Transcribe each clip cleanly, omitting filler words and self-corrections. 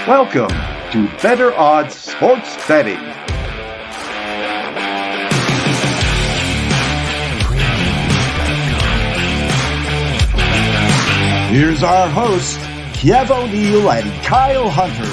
Welcome to Better Odds Sports Betting. Here's our hosts, Kev O'Neill and Kyle Hunter.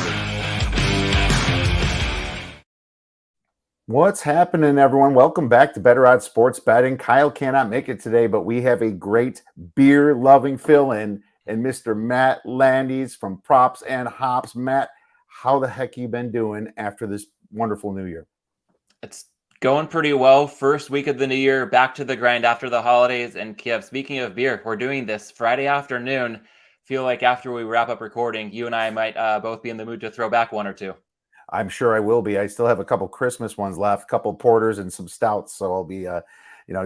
What's happening, everyone? Welcome back to Better Odds Sports Betting. Kyle cannot make it today, but we have a great beer-loving fill-in and Mr. Matt Landis from Props and Hops. Matt, how the heck you been doing after this wonderful new year? It's going pretty well. First week of the new year, back to the grind after the holidays. And Kiev, speaking of beer, we're doing this Friday afternoon. Feel like after we wrap up recording, you and I might both be in the mood to throw back one or two. I'm sure I will be. I still have a couple Christmas ones left, a couple porters and some stouts, so I'll be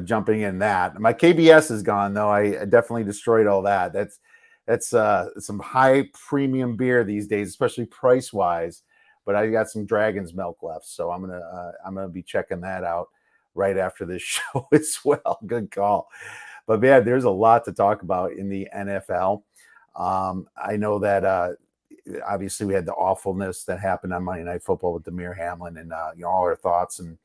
jumping in that. My KBS is gone, though. I definitely destroyed all that. That's some high premium beer these days, especially price wise. But I got some Dragon's Milk left, so I'm gonna be checking that out right after this show as well. Good call. But yeah, there's a lot to talk about in the NFL. I know that obviously we had the awfulness that happened on Monday Night Football with Damir Hamlin, and all our thoughts and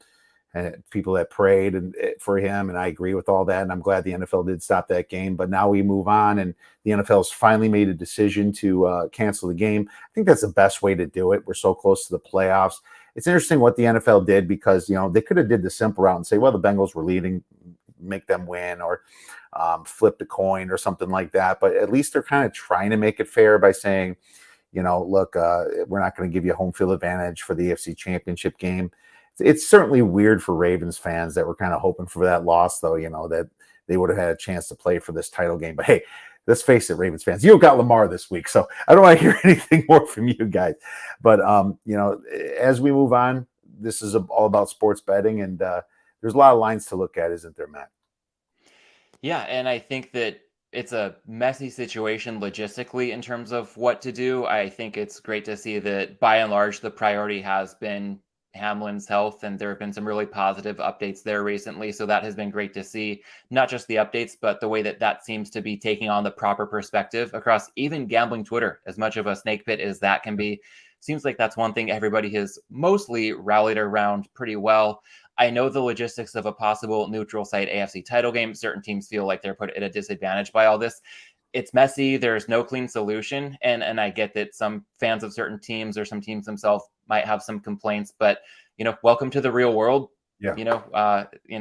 people that prayed for him, and I agree with all that, and I'm glad the NFL did stop that game. But now we move on, and the NFL's finally made a decision to cancel the game. I think that's the best way to do it. We're so close to the playoffs. It's interesting what the NFL did, because they could have did the simple route and say, well, the Bengals were leading, make them win, or flip the coin or something like that. But at least they're kind of trying to make it fair by saying, look, we're not going to give you a home field advantage for the AFC Championship game. It's certainly weird for Ravens fans that were kind of hoping for that loss, though, that they would have had a chance to play for this title game. But hey, let's face it, Ravens fans, you got Lamar this week, so I don't want to hear anything more from you guys. But, as we move on, this is all about sports betting, and there's a lot of lines to look at, isn't there, Matt? Yeah, and I think that it's a messy situation logistically in terms of what to do. I think it's great to see that by and large, the priority has been Hamlin's health, and there have been some really positive updates there recently. So that has been great to see, not just the updates, but the way that seems to be taking on the proper perspective across even gambling Twitter. As much of a snake pit as that can be, seems like that's one thing everybody has mostly rallied around pretty well. I know the logistics of a possible neutral site AFC title game. Certain teams feel like they're put at a disadvantage by all this. It's messy. There's no clean solution. And I get that some fans of certain teams or some teams themselves might have some complaints, but welcome to the real world. Yeah.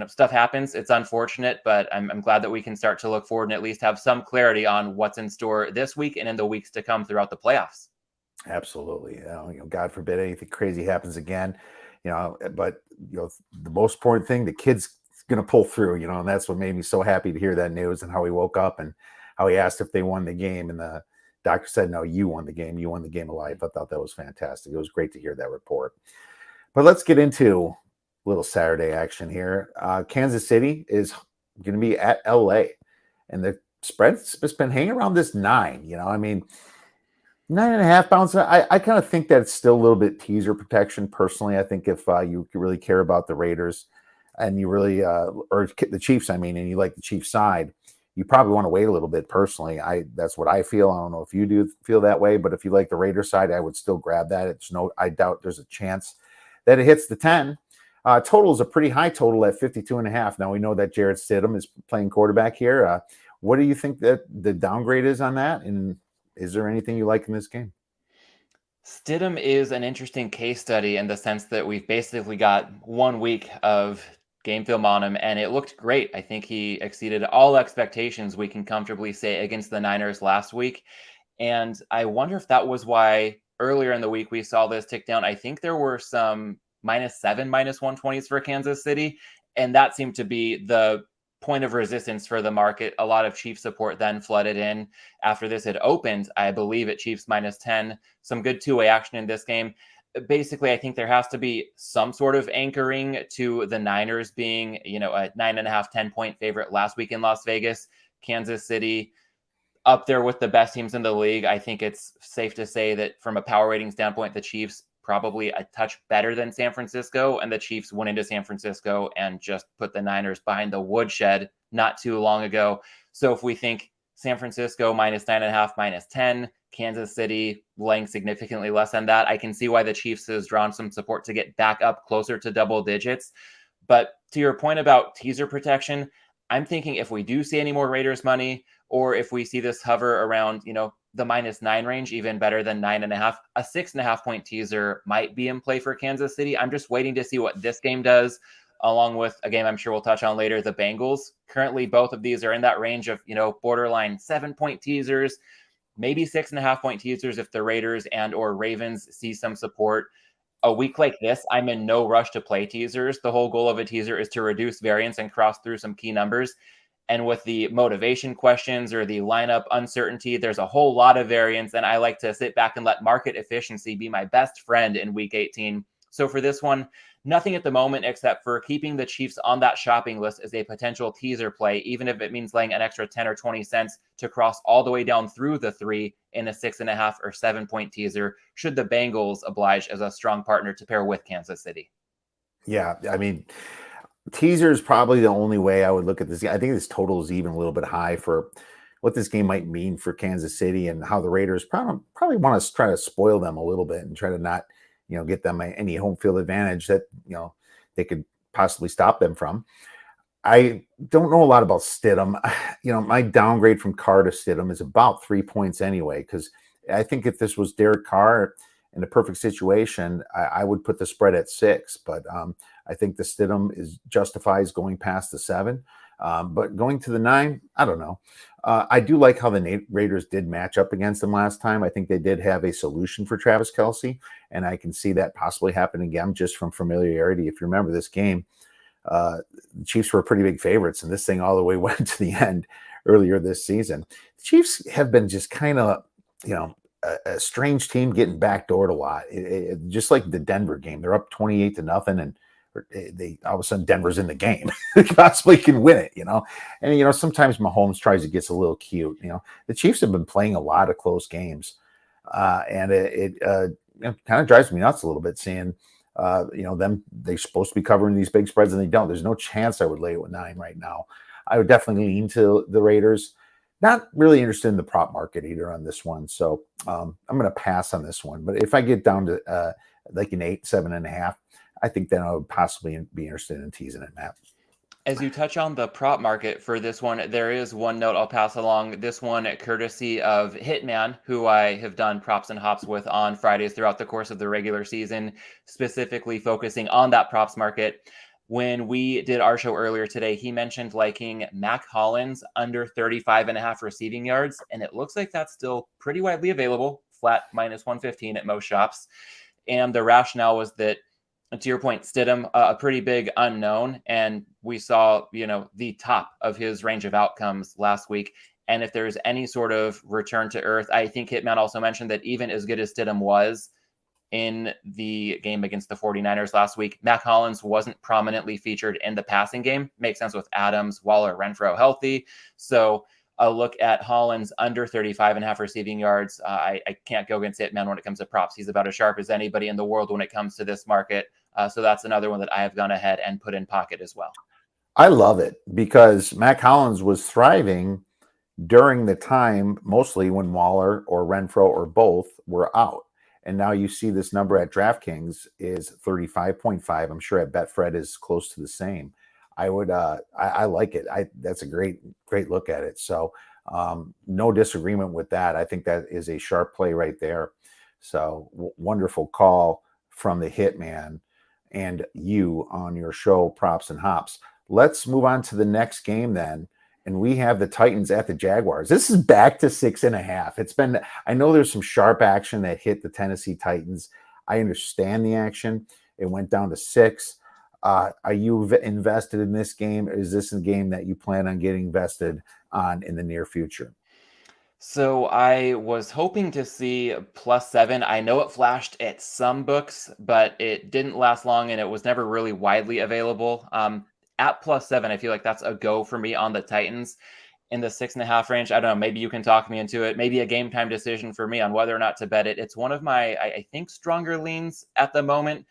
Stuff happens. It's unfortunate, but I'm glad that we can start to look forward and at least have some clarity on what's in store this week and in the weeks to come throughout the playoffs. Absolutely. God forbid anything crazy happens again. But the most important thing, the kid's going to pull through, and that's what made me so happy to hear that news, and how he woke up and how he asked if they won the game. And the doctor said, no, you won the game. You won the game of life. I thought that was fantastic. It was great to hear that report. But let's get into a little Saturday action here. Kansas City is going to be at LA, and the spread's just been hanging around this 9, 9.5 bounce. I kind of think that it's still a little bit teaser protection. Personally, I think if you really care about the Raiders and you really, or the Chiefs, and you like the Chiefs side, you probably want to wait a little bit. Personally, that's what I feel. I don't know if you do feel that way, but if you like the Raiders side, I would still grab that. I doubt there's a chance that it hits the 10. Total is a pretty high total at 52.5. Now we know that Jarrett Stidham is playing quarterback here. What do you think that the downgrade is on that? And is there anything you like in this game? Stidham is an interesting case study in the sense that we've basically got 1 week of game film on him, and it looked great. I think he exceeded all expectations, we can comfortably say, against the Niners last week. And I wonder if that was why earlier in the week we saw this tick down. I think there were some -7, -120s for Kansas City, and that seemed to be the point of resistance for the market. A lot of Chiefs support then flooded in after this had opened, I believe, at Chiefs -10. Some good two-way action in this game. Basically, I think there has to be some sort of anchoring to the Niners being, a 9.5, 10-point favorite last week in Las Vegas. Kansas City up there with the best teams in the league. I think it's safe to say that from a power rating standpoint, the Chiefs probably a touch better than San Francisco, and the Chiefs went into San Francisco and just put the Niners behind the woodshed not too long ago. So if we think San Francisco -9.5, -10. Kansas City laying significantly less than that. I can see why the Chiefs has drawn some support to get back up closer to double digits. But to your point about teaser protection, I'm thinking if we do see any more Raiders money, or if we see this hover around, the -9 range, even better than 9.5, a 6.5 point teaser might be in play for Kansas City. I'm just waiting to see what this game does, along with a game I'm sure we'll touch on later, the Bengals. Currently, both of these are in that range of, borderline 7-point teasers, maybe 6.5 point teasers if the Raiders and or Ravens see some support. A week like this, I'm in no rush to play teasers. The whole goal of a teaser is to reduce variance and cross through some key numbers. And with the motivation questions or the lineup uncertainty, there's a whole lot of variance. And I like to sit back and let market efficiency be my best friend in week 18. So for this one, nothing at the moment except for keeping the Chiefs on that shopping list as a potential teaser play, even if it means laying an extra 10 or 20 cents to cross all the way down through the 3 in a 6.5 or 7-point teaser, should the Bengals oblige as a strong partner to pair with Kansas City. Yeah, I mean, teaser is probably the only way I would look at this. I think this total is even a little bit high for what this game might mean for Kansas City and how the Raiders probably want to try to spoil them a little bit and try to not, get them any home field advantage that, they could possibly stop them from. I don't know a lot about Stidham. My downgrade from Carr to Stidham is about 3 points anyway, because I think if this was Derek Carr in a perfect situation, I would put the spread at 6. But I think the Stidham justifies going past the 7. But going to the 9, I don't know. I do like how the Raiders did match up against them last time. I think they did have a solution for Travis Kelce, and I can see that possibly happen again just from familiarity. If you remember this game, the Chiefs were pretty big favorites, and this thing all the way went to the end earlier this season. The Chiefs have been just kind of, a strange team getting backdoored a lot. Just like the Denver game, they're up 28-0, and they all of a sudden Denver's in the game. They possibly can win it, And sometimes Mahomes tries to get a little cute. The Chiefs have been playing a lot of close games, and it kind of drives me nuts a little bit seeing them. They're supposed to be covering these big spreads and they don't. There's no chance I would lay it with 9 right now. I would definitely lean to the Raiders. Not really interested in the prop market either on this one, so I'm going to pass on this one. But if I get down to like an 8, 7.5. I think then I would possibly be interested in teasing it, Matt. As you touch on the prop market for this one, there is one note I'll pass along. This one courtesy of Hitman, who I have done props and hops with on Fridays throughout the course of the regular season, specifically focusing on that props market. When we did our show earlier today, he mentioned liking Mac Hollins under 35.5 receiving yards, and it looks like that's still pretty widely available, flat -115 at most shops. And the rationale was that, to your point, Stidham, a pretty big unknown, and we saw, the top of his range of outcomes last week. And if there's any sort of return to earth, I think Hitman also mentioned that even as good as Stidham was in the game against the 49ers last week, Mac Hollins wasn't prominently featured in the passing game. Makes sense with Adams, Waller, Renfro healthy. So a look at Hollins under 35.5 receiving yards. I can't go against Hitman when it comes to props. He's about as sharp as anybody in the world when it comes to this market. So that's another one that I have gone ahead and put in pocket as well. I love it because Mac Hollins was thriving during the time, mostly when Waller or Renfro or both were out. And now you see this number at DraftKings is 35.5. I'm sure at Betfred is close to the same. I would, I like it. That's a great look at it. So no disagreement with that. I think that is a sharp play right there. So wonderful call from the Hitman and you on your show, Props and Hops. Let's move on to the next game then. And we have the Titans at the Jaguars. This is back to 6.5. It's been, I know there's some sharp action that hit the Tennessee Titans. I understand the action. It went down to 6. Are you invested in this game? Or is this a game that you plan on getting invested on in the near future? So I was hoping to see +7. I know it flashed at some books, but it didn't last long and it was never really widely available. At +7, I feel like that's a go for me on the Titans. In the 6.5 range, I don't know, maybe you can talk me into it. Maybe a game time decision for me on whether or not to bet it. It's one of my, I think, stronger leans at the moment.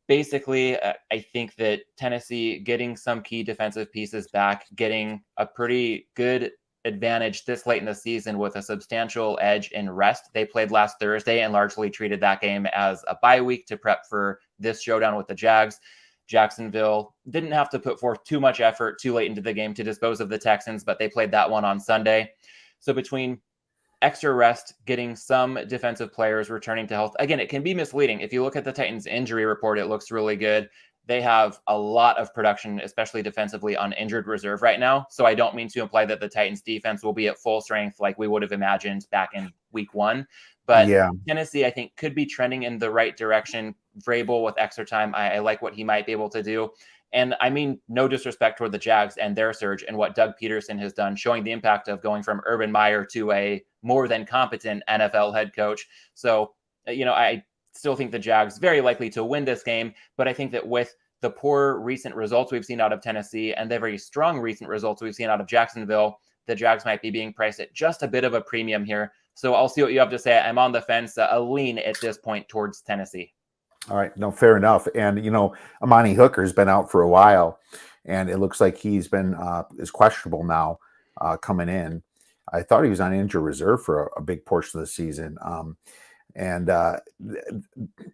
Basically, I think that Tennessee getting some key defensive pieces back, getting a pretty good advantage this late in the season with a substantial edge in rest. They played last Thursday and largely treated that game as a bye week to prep for this showdown with the Jags. Jacksonville didn't have to put forth too much effort too late into the game to dispose of the Texans, but they played that one on Sunday. So between extra rest, getting some defensive players returning to health, again, it can be misleading. If you look at the Titans injury report, it looks really good. They have a lot of production, especially defensively, on injured reserve right now. So I don't mean to imply that the Titans defense will be at full strength like we would have imagined back in week 1. But yeah, Tennessee, I think, could be trending in the right direction. Vrabel with extra time, I like what he might be able to do. And I mean, no disrespect toward the Jags and their surge and what Doug Peterson has done, showing the impact of going from Urban Meyer to a more than competent NFL head coach. So, I still think the Jags very likely to win this game, but I think that with the poor recent results we've seen out of Tennessee and the very strong recent results we've seen out of Jacksonville, the Jags might be being priced at just a bit of a premium here. So I'll see what you have to say. I'm on the fence, a lean at this point towards Tennessee. All right. No, fair enough. And, Amani Hooker's been out for a while, and it looks like he's been is questionable now coming in. I thought he was on injured reserve for a big portion of the season. And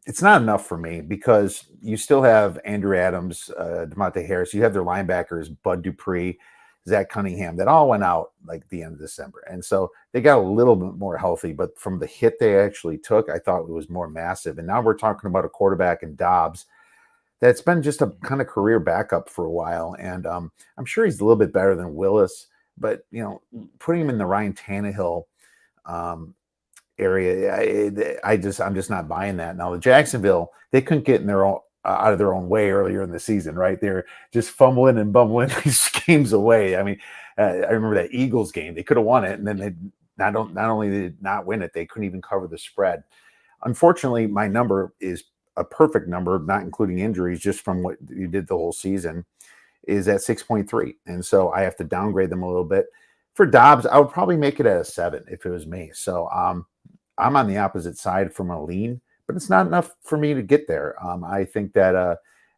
it's not enough for me because you still have Andrew Adams, DeMonte Harris. You have their linebackers, Bud Dupree, Zach Cunningham, that all went out like the end of December. And so they got a little bit more healthy, but from the hit they actually took, I thought it was more massive. And now we're talking about a quarterback in Dobbs that's been just a kind of career backup for a while. And I'm sure he's a little bit better than Willis, but, putting him in the Ryan Tannehill area, I'm just not buying that. Now, the Jacksonville, they couldn't get in their own out of their own way earlier in the season, right? They're just fumbling and bumbling these games away. I mean, I remember that Eagles game; they could have won it, and then they not only did not win it, they couldn't even cover the spread. Unfortunately, my number is a perfect number, not including injuries, just from what you did the whole season, is at 6.3, and so I have to downgrade them a little bit. For Dobbs, I would probably make it at a 7 if it was me. So I'm on the opposite side from a lean, but it's not enough for me to get there. I think that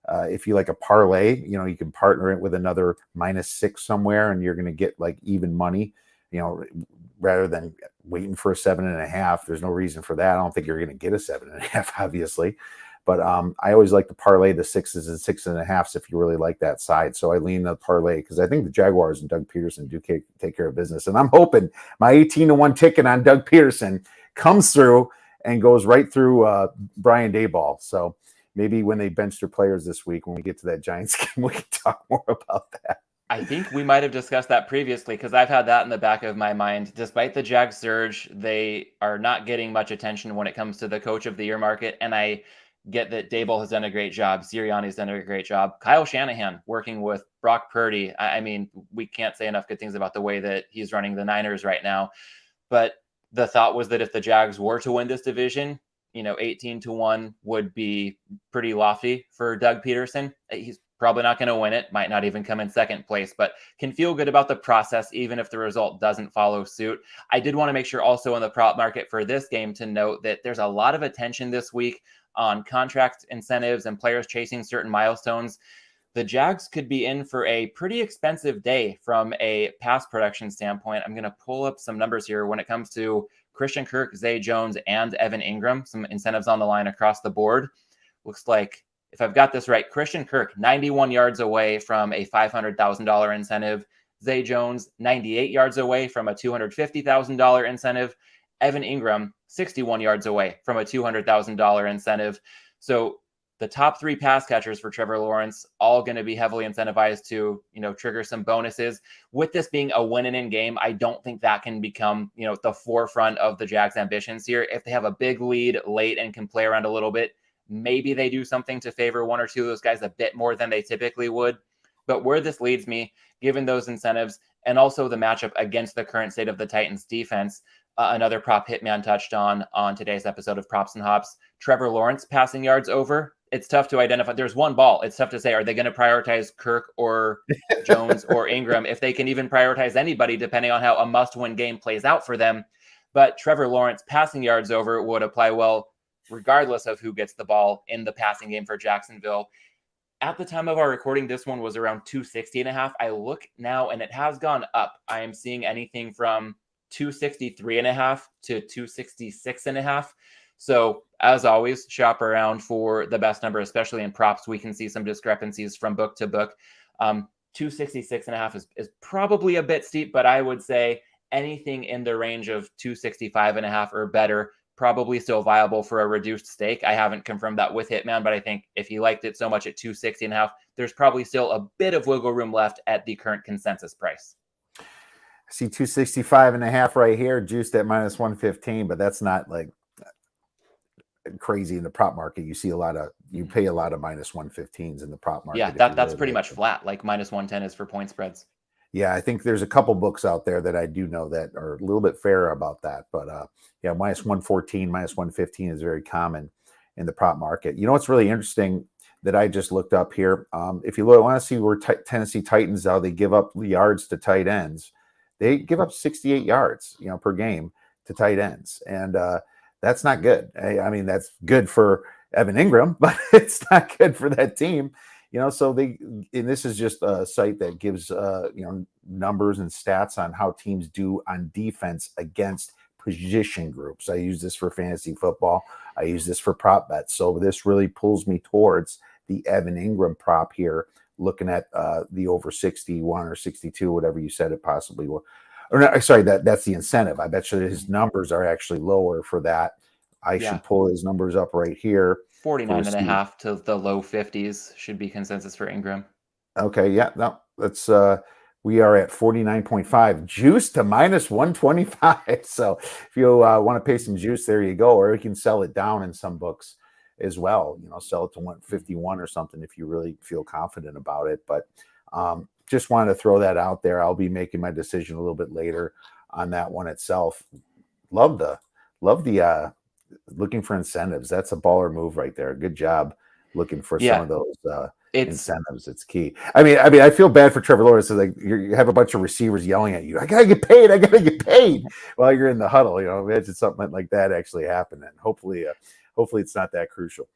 if you like a parlay, you can partner it with another -6 somewhere, and you're going to get like even money, rather than waiting for a 7.5. There's no reason for that. I don't think you're going to get a 7.5, obviously. But I always like to parlay the 6s and 6.5s if you really like that side. So I lean the parlay because I think the Jaguars and Doug Peterson do take care of business. And I'm hoping my 18-1 ticket on Doug Peterson comes through and goes right through Brian Daboll. So maybe when they bench their players this week, when we get to that Giants game, we can talk more about that. I think we might have discussed that previously because I've had that in the back of my mind. Despite the Jags surge, they are not getting much attention when it comes to the Coach of the Year market. And I get that Daboll has done a great job. Sirianni's done a great job. Kyle Shanahan working with Brock Purdy. I mean, we can't say enough good things about the way that he's running the Niners right now. But the thought was that if the Jags were to win this division, 18-1 would be pretty lofty for Doug Peterson. He's probably not going to win it, might not even come in second place, but can feel good about the process, even if the result doesn't follow suit. I did want to make sure also in the prop market for this game to note that there's a lot of attention this week on contract incentives and players chasing certain milestones. The Jags could be in for a pretty expensive day from a pass production standpoint. I'm going to pull up some numbers here when it comes to Christian Kirk, Zay Jones, and Evan Ingram. Some incentives on the line across the board. Looks like, if I've got this right, Christian Kirk, 91 yards away from a $500,000 incentive. Zay Jones, 98 yards away from a $250,000 incentive. Evan Ingram, 61 yards away from a $200,000 incentive. So the top 3 pass catchers for Trevor Lawrence, all going to be heavily incentivized to, trigger some bonuses. With this being a win-and-in game, I don't think that can become, the forefront of the Jags' ambitions here. If they have a big lead late and can play around a little bit, maybe they do something to favor one or two of those guys a bit more than they typically would. But where this leads me, given those incentives and also the matchup against the current state of the Titans defense, another prop Hitman touched on today's episode of Props and Hops, Trevor Lawrence passing yards over. It's tough to identify. There's one ball. It's tough to say, are they going to prioritize Kirk or Jones or Ingram, if they can even prioritize anybody, depending on how a must-win game plays out for them. But Trevor Lawrence passing yards over would apply well, regardless of who gets the ball in the passing game for Jacksonville. at the time of our recording, this one was around 260.5. I look now and it has gone up. I am seeing anything from 263.5 to 266.5. So as always, shop around for the best number, especially in props. We can see some discrepancies from book to book. 266.5 is probably a bit steep, but I would say anything in the range of 265.5 or better, probably still viable for a reduced stake. I haven't confirmed that with Hitman, but I think if he liked it so much at 260.5, there's probably still a bit of wiggle room left at the current consensus price. I see 265.5 right here, juiced at minus 115, but that's not like crazy in the prop market. You see you pay a lot of minus 115s in the prop market. Yeah, that's pretty much flat, like minus 110 is for point spreads. Yeah, I think there's a couple books out there that I do know that are a little bit fairer about that. But yeah, minus 114, minus 115 is very common in the prop market. You know what's really interesting that I just looked up here? If you want to see where Tennessee Titans, how they give up yards to tight ends, they give up 68 yards, per game to tight ends. And that's not good. I mean, that's good for Evan Ingram, but it's not good for that team. So and this is just a site that gives, numbers and stats on how teams do on defense against position groups. I use this for fantasy football. I use this for prop bets. So this really pulls me towards the Evan Ingram prop here, looking at the over 61 or 62, whatever you said it possibly will. Or no, sorry, that's the incentive. I bet you his numbers are actually lower for that. I should pull his numbers up right here. 49.5 to the low 50s should be consensus for Ingram. Okay, yeah, no, that's we are at 49.5, juice to minus 125. So if you want to pay some juice, there you go. Or you can sell it down in some books as well. Sell it to 151 or something if you really feel confident about it. But just wanted to throw that out there. I'll be making my decision a little bit later on that one itself. Love the looking for incentives. That's a baller move right there. Good job looking for some of those incentives. It's key. I mean, I feel bad for Trevor Lawrence. So like you have a bunch of receivers yelling at you, I gotta get paid while you're in the huddle. Imagine something like that actually happening. Hopefully it's not that crucial.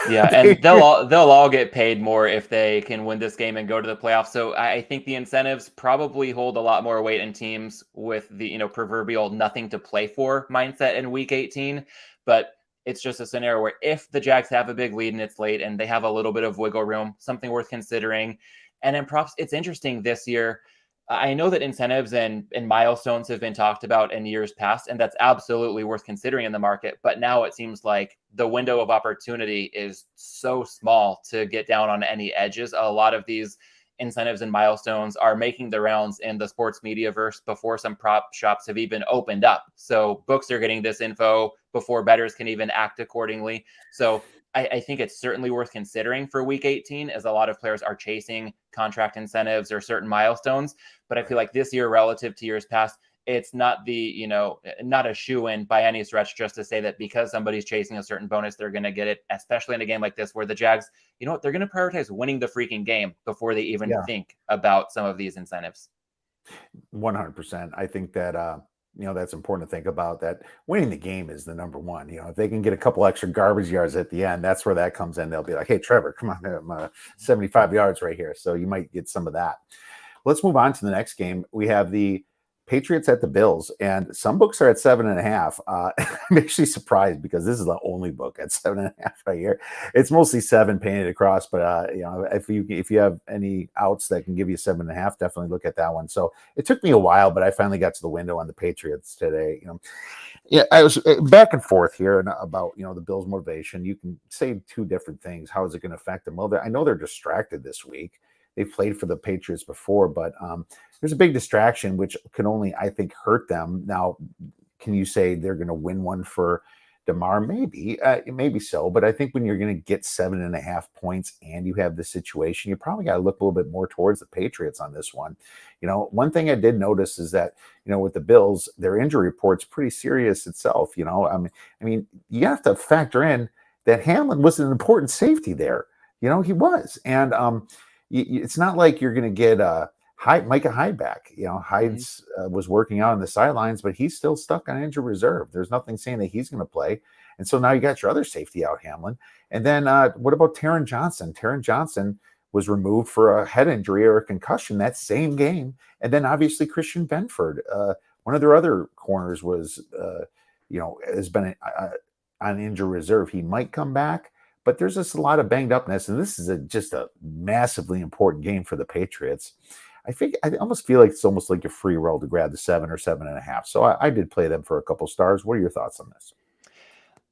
Yeah, and they'll all get paid more if they can win this game and go to the playoffs. So I think the incentives probably hold a lot more weight in teams with the proverbial nothing to play for mindset in week 18. But it's just a scenario where if the Jags have a big lead and it's late and they have a little bit of wiggle room, something worth considering. And in props, it's interesting this year. I know that incentives and milestones have been talked about in years past, and that's absolutely worth considering in the market. But now it seems like the window of opportunity is so small to get down on any edges. A lot of these incentives and milestones are making the rounds in the sports media verse before some prop shops have even opened up. So books are getting this info before bettors can even act accordingly. So I think it's certainly worth considering for week 18, as a lot of players are chasing contract incentives or certain milestones. But I feel like this year, relative to years past, it's not not a shoe-in by any stretch just to say that because somebody's chasing a certain bonus, they're going to get it, especially in a game like this where the Jags, they're going to prioritize winning the freaking game before they even think about some of these incentives. 100%. I think that, that's important to think about, that winning the game is the number one. If they can get a couple extra garbage yards at the end, that's where that comes in. They'll be like, hey, Trevor, come on, I'm 75 yards right here. So you might get some of that. Let's move on to the next game. We have the Patriots at the Bills, and some books are at 7.5. I'm actually surprised because this is the only book at 7.5 right here. It's mostly 7 painted across, but if you have any outs that can give you 7.5, definitely look at that one. So it took me a while, but I finally got to the window on the Patriots today. I was back and forth here and about the Bills' motivation. You can say two different things. How is it going to affect them? Well, I know they're distracted this week. They've played for the Patriots before, but there's a big distraction, which can only, I think, hurt them. Now, can you say they're going to win one for DeMar? Maybe, maybe so. But I think when you're going to get 7.5 points and you have the situation, you probably got to look a little bit more towards the Patriots on this one. One thing I did notice is that, with the Bills, their injury report's pretty serious itself. I mean, you have to factor in that Hamlin was an important safety there. He was. And it's not like you're going to get Micah Hyde back. Hyde's was working out on the sidelines, but he's still stuck on injured reserve. There's nothing saying that he's going to play. And so now you got your other safety out, Hamlin. And then what about Taron Johnson? Taron Johnson was removed for a head injury or a concussion that same game. And then obviously Christian Benford, one of their other corners was, has been on injury reserve. He might come back, but there's just a lot of banged upness. And this is just a massively important game for the Patriots. I almost feel like it's almost like a free roll to grab the 7 or 7.5. So I did play them for a couple stars. What are your thoughts on this?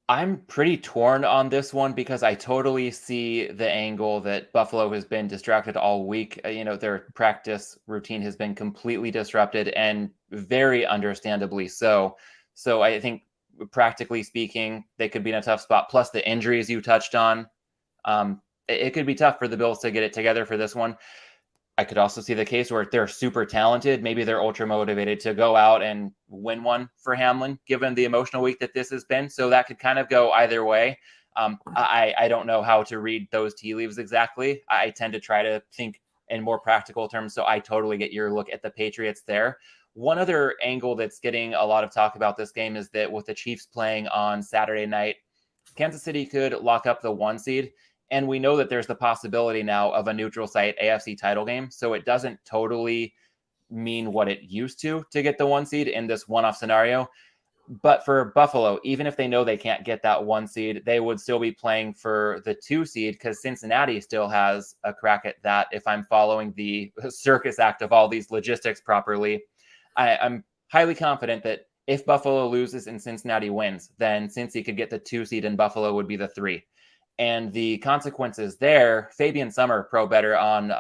I'm pretty torn on this one because I totally see the angle that Buffalo has been distracted all week. Their practice routine has been completely disrupted, and very understandably so. So I think, practically speaking, they could be in a tough spot. Plus the injuries you touched on. It could be tough for the Bills to get it together for this one. I could also see the case where they're super talented. Maybe they're ultra motivated to go out and win one for Hamlin, given the emotional week that this has been. So that could kind of go either way. I don't know how to read those tea leaves exactly. I tend to try to think in more practical terms. So I totally get your look at the Patriots there. One other angle that's getting a lot of talk about this game is that with the Chiefs playing on Saturday night, Kansas City could lock up the 1 seed. And we know that there's the possibility now of a neutral site AFC title game. So it doesn't totally mean what it used to get the 1 seed in this one-off scenario. But for Buffalo, even if they know they can't get that 1 seed, they would still be playing for the 2 seed because Cincinnati still has a crack at that. If I'm following the circus act of all these logistics properly, I'm highly confident that if Buffalo loses and Cincinnati wins, then Cincy could get the 2 seed and Buffalo would be the 3. And the consequences there, Fabian Summer, pro bettor on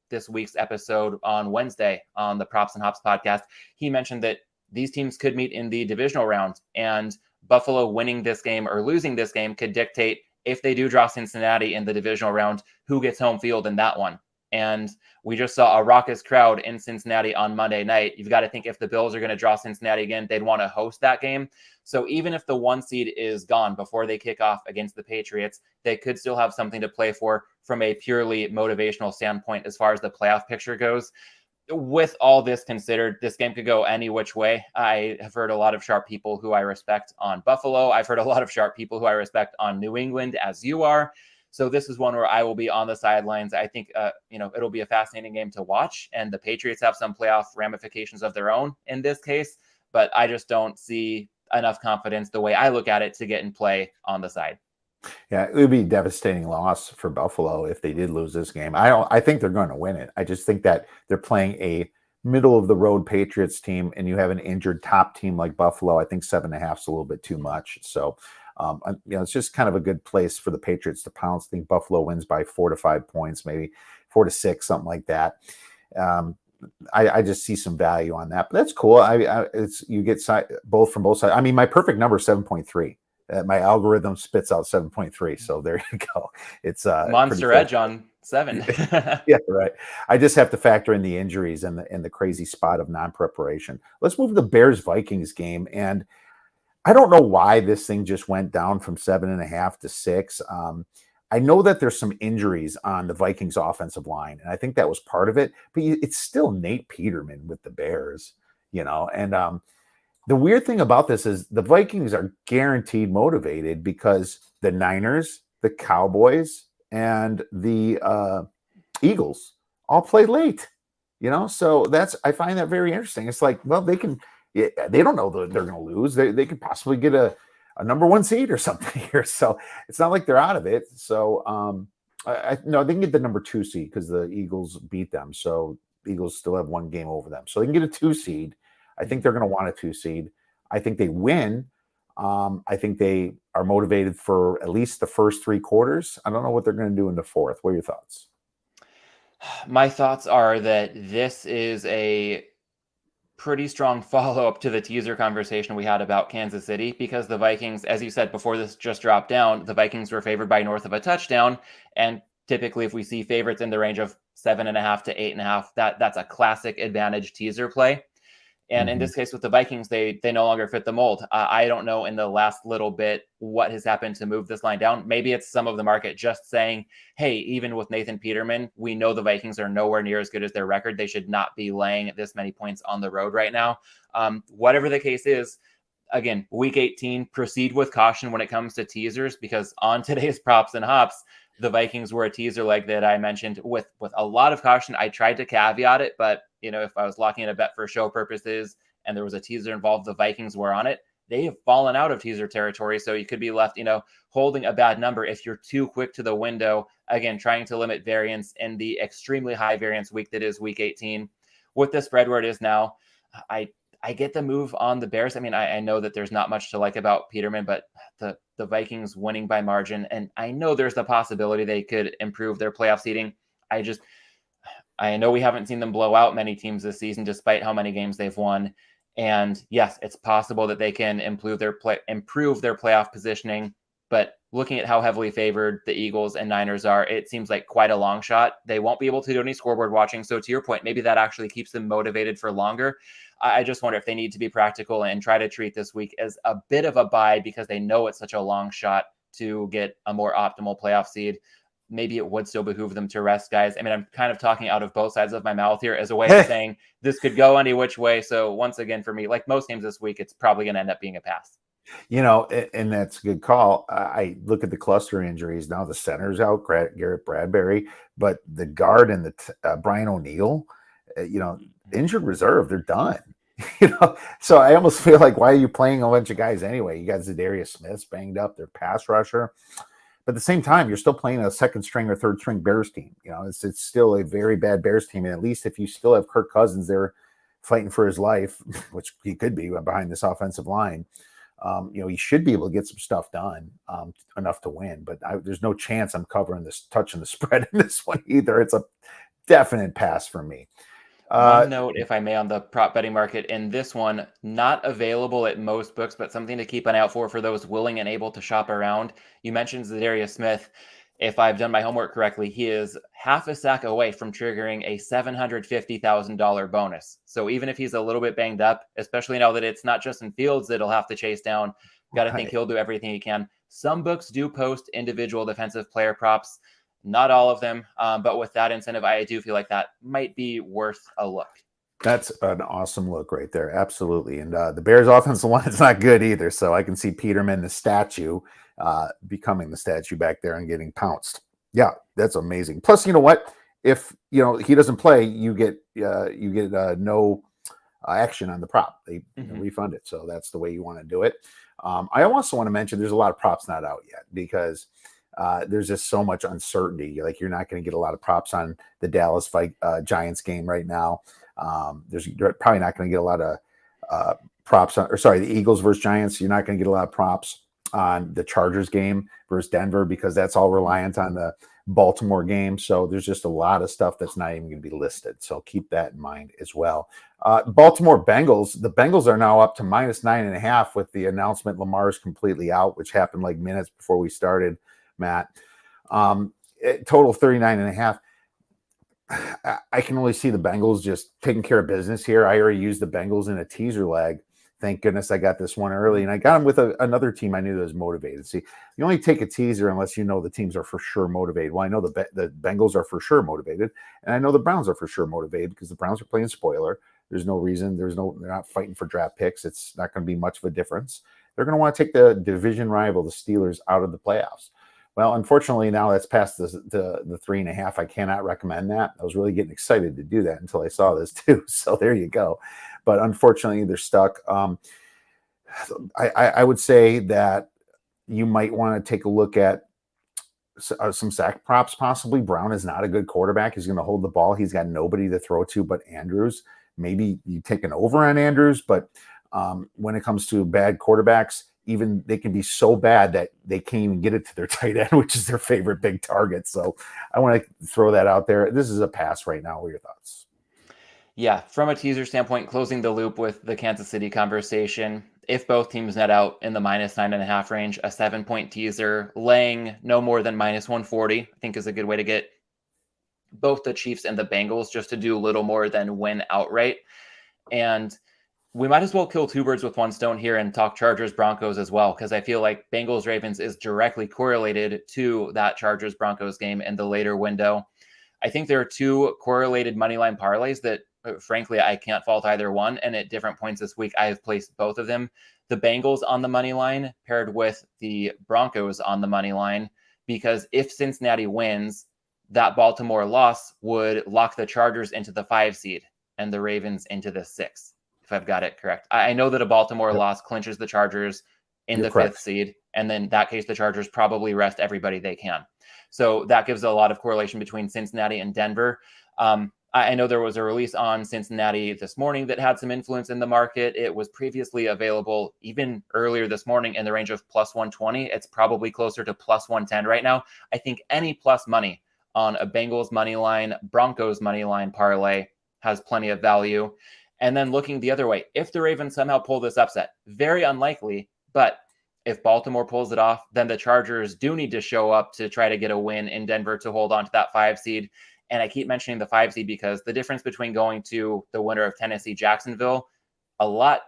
this week's episode on Wednesday on the Props and Hops podcast, he mentioned that these teams could meet in the divisional round, and Buffalo winning this game or losing this game could dictate, if they do draw Cincinnati in the divisional round, who gets home field in that one. And we just saw a raucous crowd in Cincinnati on Monday night. You've got to think if the Bills are going to draw Cincinnati again, they'd want to host that game. So even if the 1 seed is gone before they kick off against the Patriots, they could still have something to play for from a purely motivational standpoint as far as the playoff picture goes. With all this considered, this game could go any which way. I have heard a lot of sharp people who I respect on Buffalo. I've heard a lot of sharp people who I respect on New England, as you are. So this is one where I will be on the sidelines. I think, it'll be a fascinating game to watch. And the Patriots have some playoff ramifications of their own in this case. But I just don't see enough confidence the way I look at it to get in play on the side. Yeah, it would be a devastating loss for Buffalo if they did lose this game. I think they're going to win it. I just think that they're playing a middle of the road Patriots team, and you have an injured top team like Buffalo. I think 7.5 is a little bit too much. So, it's just kind of a good place for the Patriots to pounce. I think Buffalo wins by 4 to 5 points, maybe 4 to 6, something like that. I just see some value on that, but that's cool. You get both from both sides. I mean, my perfect number is 7.3. My algorithm spits out 7.3. So there you go. It's monster edge on 7. Yeah, right. I just have to factor in the injuries and the crazy spot of non-preparation. Let's move to the Bears-Vikings game. And I don't know why this thing just went down from 7.5 to 6. I know that there's some injuries on the Vikings offensive line, and I think that was part of it, but it's still Nate Peterman with the Bears, and the weird thing about this is the Vikings are guaranteed motivated because the Niners, the Cowboys, and the Eagles all play late, so I find that very interesting. It's like, well, they don't know that they're going to lose. They could possibly get a number 1 seed or something here. So it's not like they're out of it. So they can get the number 2 seed because the Eagles beat them. So the Eagles still have 1 game over them. So they can get a 2 seed. I think they're going to want a 2 seed. I think they win. I think they are motivated for at least the first 3 quarters. I don't know what they're going to do in the fourth. What are your thoughts? My thoughts are that this is a pretty strong follow-up to the teaser conversation we had about Kansas City, because the Vikings, as you said before this just dropped down, the Vikings were favored by north of a touchdown. And typically if we see favorites in the range of 7.5 to 8.5, that's a classic advantage teaser play. And in this case with the Vikings, they no longer fit the mold. I don't know in the last little bit what has happened to move this line down. Maybe it's some of the market just saying, hey, even with Nathan Peterman, we know the Vikings are nowhere near as good as their record. They should not be laying this many points on the road right now. Whatever the case is, again, week 18, proceed with caution when it comes to teasers, because on today's Props and Hops, the Vikings were a teaser leg that I mentioned with a lot of caution. I tried to caveat it, but if I was locking in a bet for show purposes and there was a teaser involved, the Vikings were on it. They have fallen out of teaser territory. So you could be left, holding a bad number if you're too quick to the window. Again, trying to limit variance in the extremely high variance week that is week 18. With the spread where it is now, I get the move on the Bears. I mean, I know that there's not much to like about Peterman, but the Vikings winning by margin, and I know there's the possibility they could improve their playoff seeding. I know we haven't seen them blow out many teams this season, despite how many games they've won. And yes, it's possible that they can improve their playoff positioning. But looking at how heavily favored the Eagles and Niners are, it seems like quite a long shot. They won't be able to do any scoreboard watching. So to your point, maybe that actually keeps them motivated for longer. I just wonder if they need to be practical and try to treat this week as a bit of a bye because they know it's such a long shot to get a more optimal playoff seed. Maybe it would still behoove them to rest guys. I mean, I'm kind of talking out of both sides of my mouth here as a way of saying this could go any which way. So once again, for me, like most games this week, it's probably going to end up being a pass. And that's a good call. I look at the cluster injuries now. The center's out, Garrett Bradbury, but the guard and the Brian O'Neill, injured reserve, they're done. So I almost feel like, why are you playing a bunch of guys anyway? You got Zadarius Smith's banged up, their pass rusher. But at the same time, you're still playing a second string or third string Bears team. It's still a very bad Bears team. And at least if you still have Kirk Cousins there fighting for his life, which he could be behind this offensive line, he should be able to get some stuff done enough to win. But there's no chance I'm touching the spread in this one either. It's a definite pass for me. One note, if I may, on the prop betting market, in this one, not available at most books, but something to keep an eye out for those willing and able to shop around. You mentioned Zadarius Smith. If I've done my homework correctly, he is half a sack away from triggering a $750,000 bonus. So even if he's a little bit banged up, especially now that it's not Justin Fields that he'll have to chase down, got to think he'll do everything he can. Some books do post individual defensive player props. Not all of them, but with that incentive, I do feel like that might be worth a look. That's an awesome look right there. Absolutely. And the Bears offensive line is not good either. So I can see Peterman, the statue, becoming the statue back there and getting pounced. Yeah, that's amazing. Plus, you know what? If he doesn't play, you get no action on the prop. They refund it. So that's the way you want to do it. I also want to mention there's a lot of props not out yet because there's just so much uncertainty. Like, you're not going to get a lot of props on the Dallas Giants game right now. You're probably not going to get a lot of props on, the Eagles versus Giants. You're not going to get a lot of props on the Chargers game versus Denver because that's all reliant on the Baltimore game. So there's just a lot of stuff that's not even going to be listed. So keep that in mind as well. Baltimore Bengals. The Bengals are now up to -9.5 with the announcement Lamar is completely out, which happened like minutes before we started, Matt. Total 39.5. I can only see the Bengals just taking care of business here. I already used the Bengals in a teaser leg. Thank goodness I got this one early, and I got them with another team I knew that was motivated. See, you only take a teaser unless you know the teams are for sure motivated. Well, I know the Bengals are for sure motivated, and I know the Browns are for sure motivated because the Browns are playing spoiler. There's no reason. They're not fighting for draft picks. It's not going to be much of a difference. They're going to want to take the division rival, the Steelers, out of the playoffs. Well, unfortunately, now that's past the 3.5. I cannot recommend that. I was really getting excited to do that until I saw this too. So there you go. But unfortunately, they're stuck. I would say that you might want to take a look at some sack props possibly. Brown is not a good quarterback. He's going to hold the ball. He's got nobody to throw to but Andrews. Maybe you take an over on Andrews, but when it comes to bad quarterbacks, even they can be so bad that they can't even get it to their tight end, which is their favorite big target. So I want to throw that out there. This is a pass right now. What are your thoughts? Yeah, from a teaser standpoint, closing the loop with the Kansas City conversation, if both teams net out in the -9.5 range, a 7-point teaser laying no more than -140, I think is a good way to get both the Chiefs and the Bengals just to do a little more than win outright. And we might as well kill two birds with one stone here and talk Chargers Broncos as well, because I feel like Bengals Ravens is directly correlated to that Chargers Broncos game in the later window. I think there are two correlated moneyline parlays that, frankly, I can't fault either one. And at different points this week, I have placed both of them. The Bengals on the money line paired with the Broncos on the money line, because if Cincinnati wins, that Baltimore loss would lock the Chargers into the 5 seed and the Ravens into the 6, if I've got it correct. I know that a Baltimore loss clinches the Chargers in the 5th seed, and then in that case, the Chargers probably rest everybody they can. So that gives a lot of correlation between Cincinnati and Denver. I know there was a release on Cincinnati this morning that had some influence in the market. It was previously available even earlier this morning in the range of plus 120. It's probably closer to plus 110 right now. I think any plus money on a Bengals money line, Broncos money line parlay has plenty of value. And then looking the other way, if the Ravens somehow pull this upset, very unlikely, but if Baltimore pulls it off, then the Chargers do need to show up to try to get a win in Denver to hold on to that 5 seed. And I keep mentioning the 5 seed because the difference between going to the winner of Tennessee, Jacksonville, a lot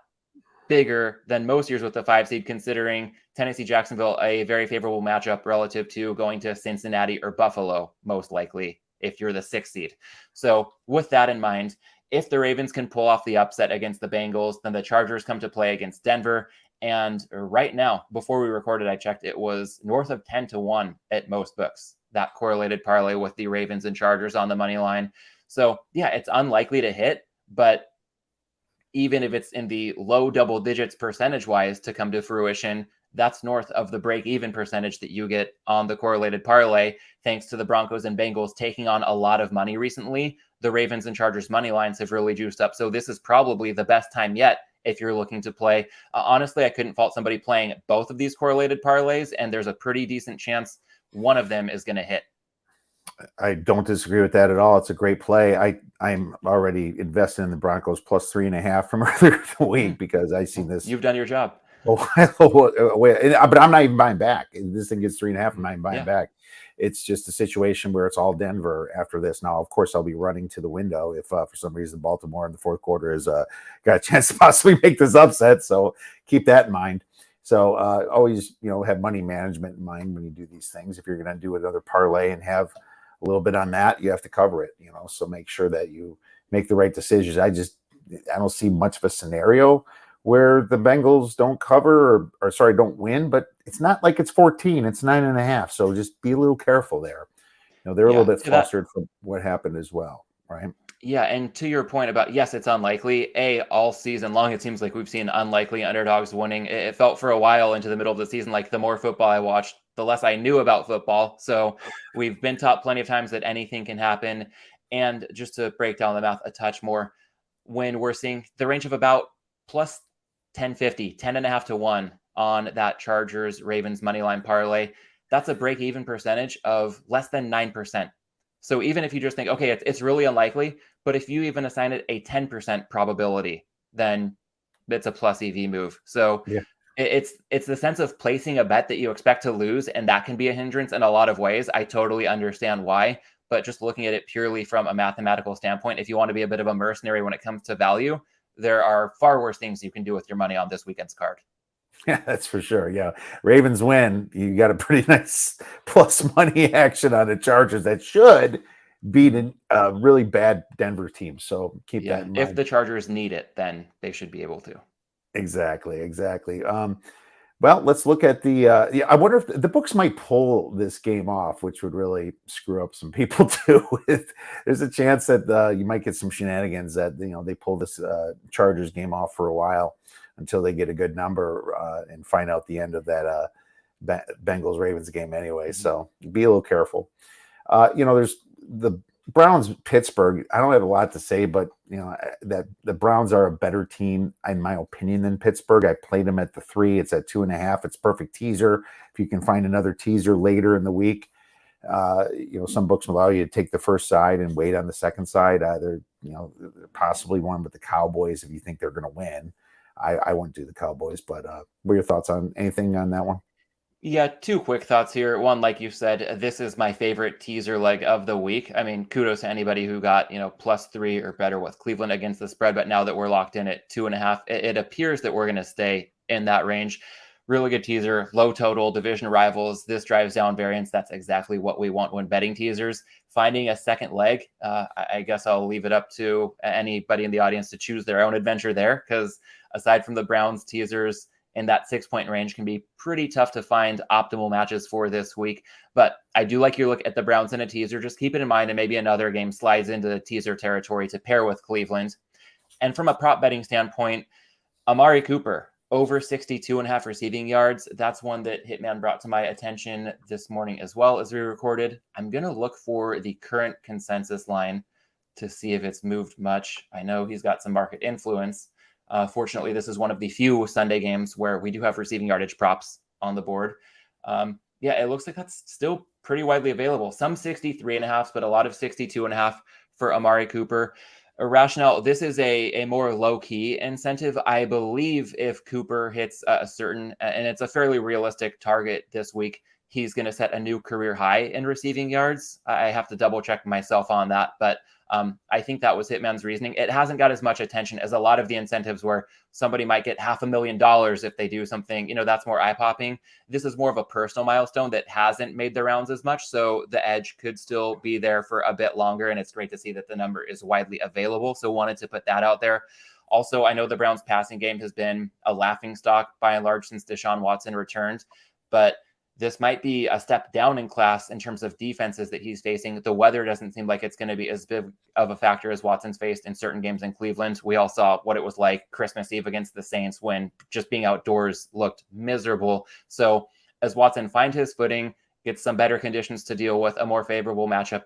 bigger than most years with the 5 seed, considering Tennessee, Jacksonville, a very favorable matchup relative to going to Cincinnati or Buffalo, most likely, if you're the 6 seed. So with that in mind, if the Ravens can pull off the upset against the Bengals, then the Chargers come to play against Denver. And right now, before we recorded, I checked, it was north of 10-1 at most books, that correlated parlay with the Ravens and Chargers on the money line. So yeah, it's unlikely to hit, but even if it's in the low double digits percentage wise to come to fruition, that's north of the break-even percentage that you get on the correlated parlay, thanks to the Broncos and Bengals taking on a lot of money recently. The Ravens and Chargers money lines have really juiced up. So this is probably the best time yet if you're looking to play. Honestly, I couldn't fault somebody playing both of these correlated parlays, and there's a pretty decent chance one of them is going to hit. I don't disagree with that at all. It's a great play. I'm already invested in the Broncos plus 3.5 from earlier in the week because I see this. You've done your job. But I'm not even buying back. This thing gets 3.5. I'm not even buying back. It's just a situation where it's all Denver after this. Now, of course, I'll be running to the window if for some reason Baltimore in the 4th quarter has got a chance to possibly make this upset. So keep that in mind. So always, have money management in mind when you do these things. If you're going to do another parlay and have a little bit on that, you have to cover it, so make sure that you make the right decisions. I don't see much of a scenario where the Bengals don't cover or don't win, but it's not like it's 14, it's 9.5. So just be a little careful there. They're a little bit flustered from what happened as well. Right. Yeah. And to your point about, yes, it's unlikely. All season long, it seems like we've seen unlikely underdogs winning. It felt for a while into the middle of the season, like the more football I watched, the less I knew about football. So we've been taught plenty of times that anything can happen. And just to break down the math a touch more, when we're seeing the range of about plus 10.50, 10.5-1 on that Chargers Ravens money line parlay, that's a break even percentage of less than 9%. So even if you just think, okay, it's really unlikely, but if you even assign it a 10% probability, then it's a plus EV move. So it's the sense of placing a bet that you expect to lose, and that can be a hindrance in a lot of ways. I totally understand why, but just looking at it purely from a mathematical standpoint, if you want to be a bit of a mercenary when it comes to value, there are far worse things you can do with your money on this weekend's card. Yeah, that's for sure. Yeah. Ravens win. You got a pretty nice plus money action on the Chargers that should beat a really bad Denver team. So keep that in mind. If the Chargers need it, then they should be able to. Exactly. Well, let's look at the I wonder if the books might pull this game off, which would really screw up some people too. There's a chance that you might get some shenanigans that they pull this Chargers game off for a while until they get a good number and find out the end of that Bengals Ravens game anyway. Mm-hmm. So be a little careful. There's the Browns Pittsburgh. I don't have a lot to say, but that the Browns are a better team in my opinion than Pittsburgh. I played them at the 3. It's at 2.5. It's perfect teaser. If you can find another teaser later in the week, some books allow you to take the first side and wait on the second side. Either possibly one with the Cowboys if you think they're going to win. I wouldn't do the Cowboys, but what are your thoughts on anything on that one? Yeah, 2 quick thoughts here. One, like you said, this is my favorite teaser leg of the week. I mean, kudos to anybody who got, +3 or better with Cleveland against the spread. But now that we're locked in at 2.5, it appears that we're going to stay in that range. Really good teaser, low total, division rivals. This drives down variance. That's exactly what we want when betting teasers. Finding a second leg, I guess I'll leave it up to anybody in the audience to choose their own adventure there, because aside from the Browns teasers, in that 6-point range can be pretty tough to find optimal matches for this week. But I do like your look at the Browns in a teaser. Just keep it in mind, and maybe another game slides into the teaser territory to pair with Cleveland. And from a prop betting standpoint, Amari Cooper, over 62.5 receiving yards. That's one that Hitman brought to my attention this morning as well as we recorded. I'm going to look for the current consensus line to see if it's moved much. I know he's got some market influence. Fortunately, this is one of the few Sunday games where we do have receiving yardage props on the board. It looks like that's still pretty widely available. Some 63.5, but a lot of 62.5 for Amari Cooper. Rationale, this is a more low-key incentive. I believe if Cooper hits a certain, and it's a fairly realistic target this week, he's going to set a new career high in receiving yards. I have to double check myself on that, but I think that was Hitman's reasoning. It hasn't got as much attention as a lot of the incentives where somebody might get $500,000 if they do something, that's more eye-popping. This is more of a personal milestone that hasn't made the rounds as much, so the edge could still be there for a bit longer, and it's great to see that the number is widely available, so wanted to put that out there. Also, I know the Browns passing game has been a laughingstock by and large since Deshaun Watson returned, but this might be a step down in class in terms of defenses that he's facing. The weather doesn't seem like it's going to be as big of a factor as Watson's faced in certain games in Cleveland. We all saw what it was like Christmas Eve against the Saints when just being outdoors looked miserable. So as Watson finds his footing, gets some better conditions to deal with, a more favorable matchup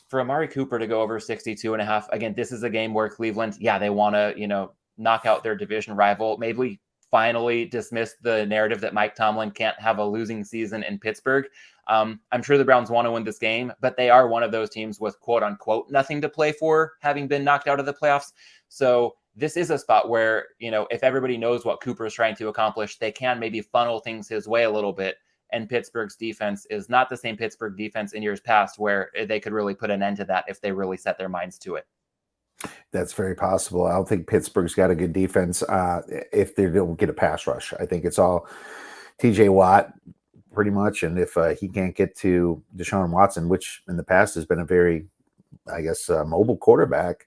for Amari Cooper to go over 62.5. Again, this is a game where Cleveland, they want to, knock out their division rival. Maybe finally dismiss the narrative that Mike Tomlin can't have a losing season in Pittsburgh. I'm sure the Browns want to win this game, but they are one of those teams with quote unquote nothing to play for, having been knocked out of the playoffs. So this is a spot where, if everybody knows what Cooper is trying to accomplish, they can maybe funnel things his way a little bit. And Pittsburgh's defense is not the same Pittsburgh defense in years past where they could really put an end to that if they really set their minds to it. That's very possible. I don't think Pittsburgh's got a good defense if they don't get a pass rush. I think it's all TJ Watt pretty much. And if he can't get to Deshaun Watson, which in the past has been a very, mobile quarterback,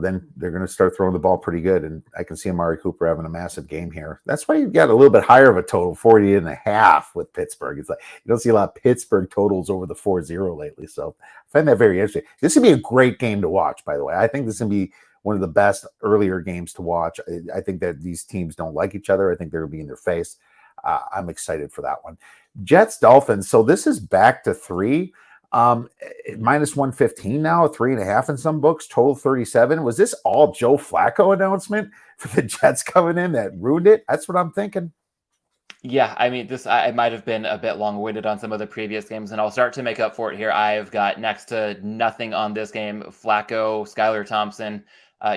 then they're going to start throwing the ball pretty good. And I can see Amari Cooper having a massive game here. That's why you've got a little bit higher of a total, 40.5 with Pittsburgh. It's like you don't see a lot of Pittsburgh totals over the 4-0 lately. So I find that very interesting. This would be a great game to watch, by the way. I think this would be one of the best earlier games to watch. I think that these teams don't like each other. I think they're going to be in their face. I'm excited for that one. Jets, Dolphins. So this is back to 3. Minus 115 now, 3.5 in some books, total 37. Was this all Joe Flacco announcement for the Jets coming in that ruined it? That's what I'm thinking. Yeah, I might have been a bit long-winded on some of the previous games, and I'll start to make up for it here. I've got next to nothing on this game. Flacco, Skylar Thompson,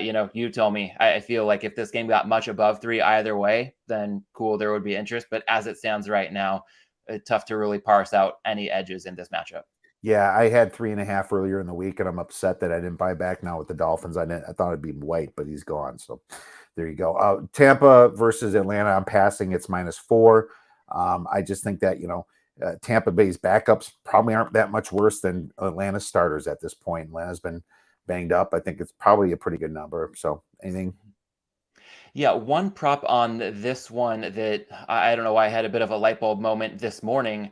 you tell me. I feel like if this game got much above 3 either way, then cool, there would be interest. But as it stands right now, it's tough to really parse out any edges in this matchup. Yeah, I had 3.5 earlier in the week, and I'm upset that I didn't buy back now with the Dolphins. I thought it'd be White, but he's gone. So there you go. Tampa versus Atlanta. I'm passing. It's -4. I just think that, Tampa Bay's backups probably aren't that much worse than Atlanta starters at this point. Atlanta's been banged up. I think it's probably a pretty good number. So anything? Yeah, one prop on this one that I don't know why I had a bit of a light bulb moment this morning.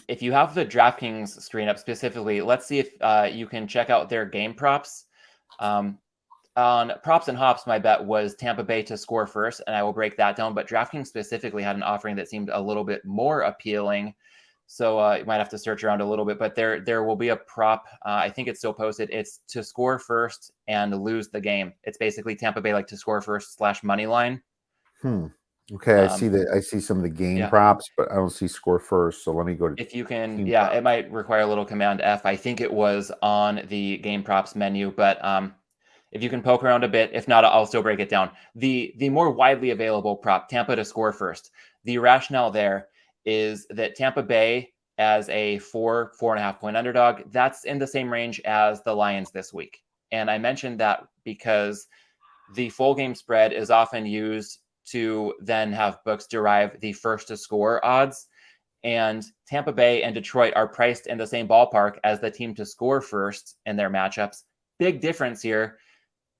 If you have the DraftKings screen up specifically, let's see if you can check out their game props. On props and hops, my bet was Tampa Bay to score first, and I will break that down. But DraftKings specifically had an offering that seemed a little bit more appealing. So you might have to search around a little bit, but there will be a prop. I think it's still posted. It's to score first and lose the game. It's basically Tampa Bay like to score first / money line. Okay, I see some of the game props, but I don't see score first. So let me go to if you can. Yeah, props. It might require a little Command F. I think it was on the game props menu, but if you can poke around a bit, if not, I'll still break it down. The more widely available prop, Tampa to score first. The rationale there is that Tampa Bay as a 4.5 point underdog, that's in the same range as the Lions this week. And I mentioned that because the full game spread is often used to then have books derive the first to score odds. And Tampa Bay and Detroit are priced in the same ballpark as the team to score first in their matchups. Big difference here.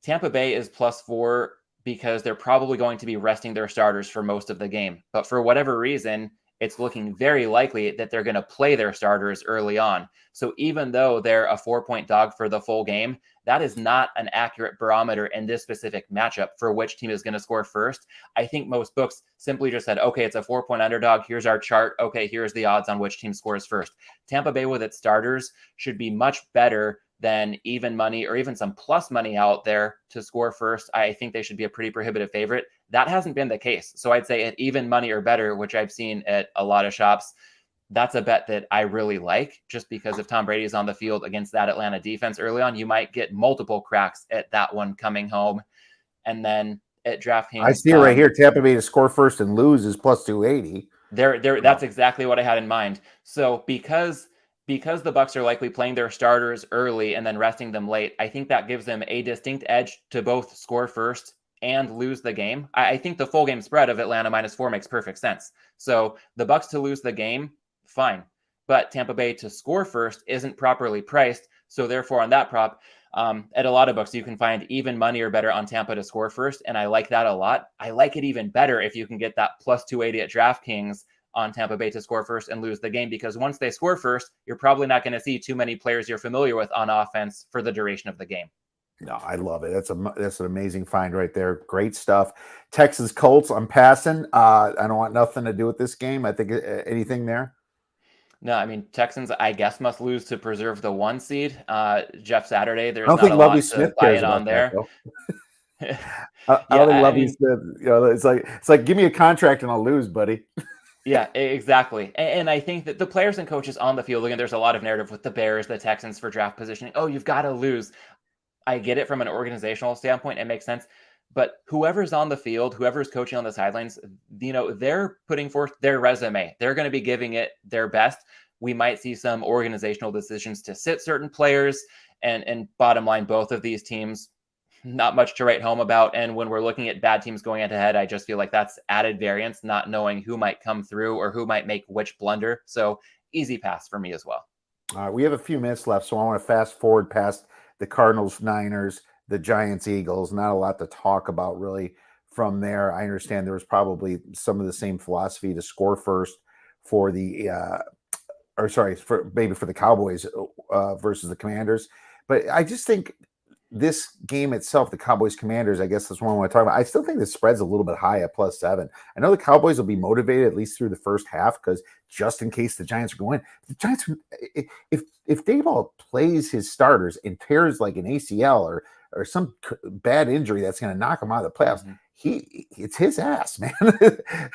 Tampa Bay is +4. because they're probably going to be resting their starters for most of the game. But for whatever reason, it's looking very likely that they're going to play their starters early on. So even though they're a 4-point dog for the full game, that is not an accurate barometer in this specific matchup for which team is going to score first. I think most books simply just said, okay, it's a 4-point underdog. Here's our chart. Okay, here's the odds on which team scores first. Tampa Bay with its starters should be much better than even money or even some plus money out there to score first. I think they should be a pretty prohibitive favorite. That hasn't been the case. So I'd say at even money or better, which I've seen at a lot of shops, that's a bet that I really like, just because if Tom Brady is on the field against that Atlanta defense early on, you might get multiple cracks at that one coming home. And then at DraftKings, I see it right here. Tampa Bay to score first and lose is plus 280. That's exactly what I had in mind. So because the Bucks are likely playing their starters early and then resting them late, I think that gives them a distinct edge to both score first and lose the game. I think the full game spread of Atlanta -4 makes perfect sense. So the Bucks to lose the game, fine. But Tampa Bay to score first isn't properly priced. So therefore on that prop, at a lot of books, you can find even money or better on Tampa to score first. And I like that a lot. I like it even better if you can get that plus 280 at DraftKings on Tampa Bay to score first and lose the game, because once they score first, you're probably not going to see too many players you're familiar with on offense for the duration of the game. No, I love it. That's an amazing find right there. Great stuff. Texas Colts, I'm passing. I don't want nothing to do with this game. I think anything there. No, I mean, Texans, I guess, must lose to preserve the 1 seed. Jeff Saturday, there's I don't not think a Lovie lot Smith to buy cares it about on there. That, I don't think Lovie Smith. It's like give me a contract and I'll lose, buddy. Yeah, exactly. And I think that the players and coaches on the field, again, there's a lot of narrative with the Bears, the Texans for draft positioning. Oh, you've got to lose. I get it from an organizational standpoint. It makes sense. But whoever's on the field, whoever's coaching on the sidelines, they're putting forth their resume. They're going to be giving it their best. We might see some organizational decisions to sit certain players. And bottom line, both of these teams, not much to write home about. And when we're looking at bad teams going head-to-head, I just feel like that's added variance, not knowing who might come through or who might make which blunder. So easy pass for me as well. We have a few minutes left, so I want to fast forward past the Cardinals, Niners, the Giants, Eagles. Not a lot to talk about really from there. I understand there was probably some of the same philosophy to score first for the for the Cowboys versus the Commanders. But I just think this game itself, the Cowboys Commanders, I guess that's one I want to talk about. I still think the spread's a little bit high at +7. I know the Cowboys will be motivated at least through the first half, because just in case the Giants are going, the Giants, if Dayball plays his starters and tears like an ACL or some bad injury that's going to knock him out of the playoffs, it's his ass, man.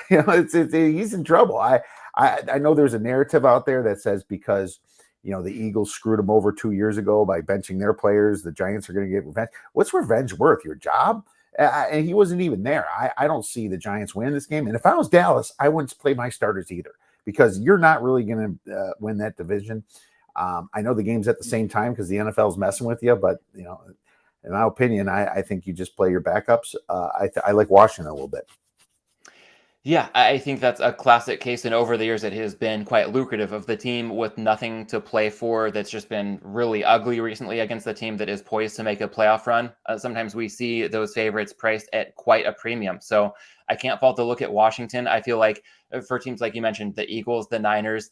He's in trouble. I know there's a narrative out there that says because the Eagles screwed them over 2 years ago by benching their players, the Giants are going to get revenge. What's revenge worth? Your job? And he wasn't even there. I don't see the Giants winning this game. And if I was Dallas, I wouldn't play my starters either, because you're not really going to win that division. I know the game's at the same time because the NFL's messing with you, but in my opinion, I think you just play your backups. I like Washington a little bit. Yeah, I think that's a classic case, and over the years it has been quite lucrative, of the team with nothing to play for that's just been really ugly recently against the team that is poised to make a playoff run. Sometimes we see those favorites priced at quite a premium. So I can't fault the look at Washington. I feel like for teams like you mentioned, the Eagles, the Niners,